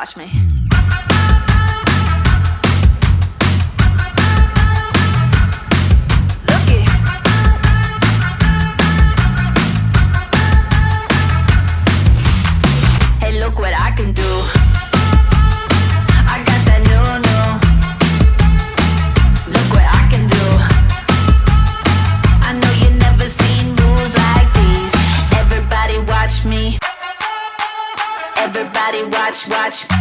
watch me. Look it. Hey, look what I can do. I got that new. Look what I can do. I know you never seen moves like these. Everybody watch me. Everybody watch.